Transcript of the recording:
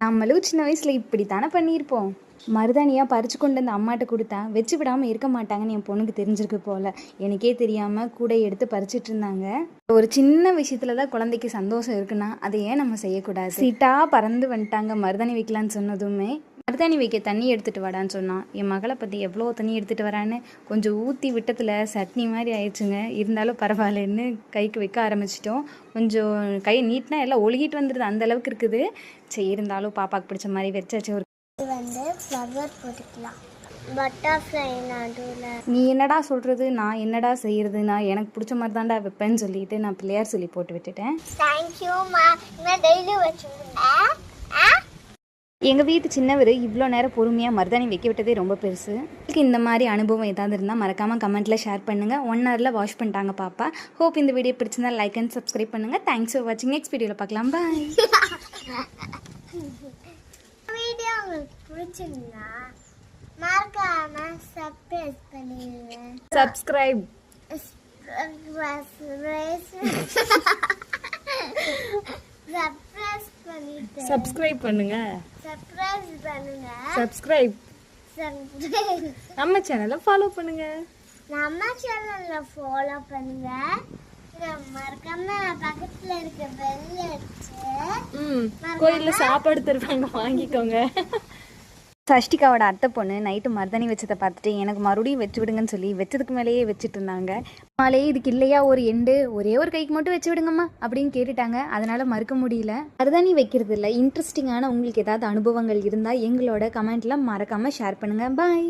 நம்மளும் சின்ன வயசில் இப்படி தானே பண்ணியிருப்போம். மருதாணியாக பறித்து கொண்டு வந்து அம்மாட்ட கொடுத்தா வச்சு விடாமல் இருக்க மாட்டாங்கன்னு என் பொண்ணுக்கு தெரிஞ்சிருக்கு போல். எனக்கே தெரியாமல் கூட எடுத்து பறிச்சிட்டு இருந்தாங்க. ஒரு சின்ன விஷயத்துல தான் குழந்தைக்கு சந்தோஷம் இருக்குன்னா அதை ஏன் நம்ம செய்யக்கூடாது? சீட்டா பறந்து வந்துட்டாங்க. மருதாணி வைக்கலான்னு சொன்னதுமே மருதாணி வைக்க தண்ணி எடுத்துகிட்டு வாடான்னு சொன்னான். என் மகளை பற்றி எவ்வளோ தண்ணி எடுத்துகிட்டு வரான்னு கொஞ்சம் ஊற்றி விட்டத்தில் சட்னி மாதிரி ஆயிடுச்சுங்க. இருந்தாலும் பரவாயில்லன்னு கைக்கு வைக்க ஆரம்பிச்சிட்டோம். கொஞ்சம் கை நீட்னா எல்லாம் ஒழுகிட்டு வந்துடுது, அந்த அளவுக்கு இருக்குது. சரி, இருந்தாலும் பாப்பாவுக்கு பிடிச்ச மாதிரி வச்சாச்சு. ஒரு ஃப்ளவர் போட்டுக்கலாம், பட்டர்ஃப்ளை நடுவில். நீ என்னடா சொல்கிறது, நான் என்னடா செய்கிறதுனா எனக்கு பிடிச்ச மாதிரி தான்டா வைப்பேன்னு சொல்லிட்டு நான் பிள்ளையார் சொல்லி போட்டு விட்டுட்டேன். தேங்க்யூம்மா, நான் டெய்லி வச்சுருந்தேன். எங்கள் வீட்டு சின்னவர் இவ்வளோ நேரம் பொறுமையாக மருதாணி வைக்க விட்டதே ரொம்ப பெருசு. இந்த மாதிரி அனுபவம் ஏதாவது இருந்தால் மறக்காமல் கமெண்ட்டில் ஷேர் பண்ணுங்கள். 1 ஹவரில் வாஷ் பண்ணிட்டாங்க பாப்பா. ஹோப் இந்த வீடியோ பிடிச்சிருந்தா லைக் அண்ட் சப்ஸ்கிரைப் பண்ணுங்கள். தேங்க்ஸ் ஃபார் வாட்சிங். நெக்ஸ்ட் வீடியோவில் பார்க்கலாம். பாய். வீடியோ உங்களுக்கு பிடிச்சிருந்தா மறக்காம சப்ஸ்கிரைப் பண்ணிடுங்க. சப்ஸ்கிரைப் சப்ஸ்கிரைப் பண்ணுங்க. சப்ஸ்கிரைப் நம்ம சேனலை ஃபாலோ பண்ணுங்க. நம்ம சேனலை ஃபாலோ பண்ணுங்க. மறக்காம பக்கத்துல இருக்க பெல் அடிச்சு கோயிலில் சாப்பாடு தருவாங்க, வாங்கிக்கோங்க. சஷ்டிகாவோட அத்தை பொண்ணு நைட்டு மருதாணி வச்சதை பார்த்துட்டு எனக்கு மறுபடியும் வச்சு விடுங்கன்னு சொல்லி வச்சதுக்கு மேலேயே வச்சுட்டு இருந்தாங்க. மாலே இதுக்கு இல்லையா ஒரு எண்டு, ஒரே ஒரு கைக்கு மட்டும் வச்சு விடுங்கம்மா அப்படின்னு கேட்டுட்டாங்க. அதனால மறுக்க முடியல. மருதாணி வைக்கிறது இல்லை, இன்ட்ரெஸ்டிங்கான உங்களுக்கு ஏதாவது அனுபவங்கள் இருந்தால் எங்களோட கமெண்ட்ல மறக்காம ஷேர் பண்ணுங்க. பாய்.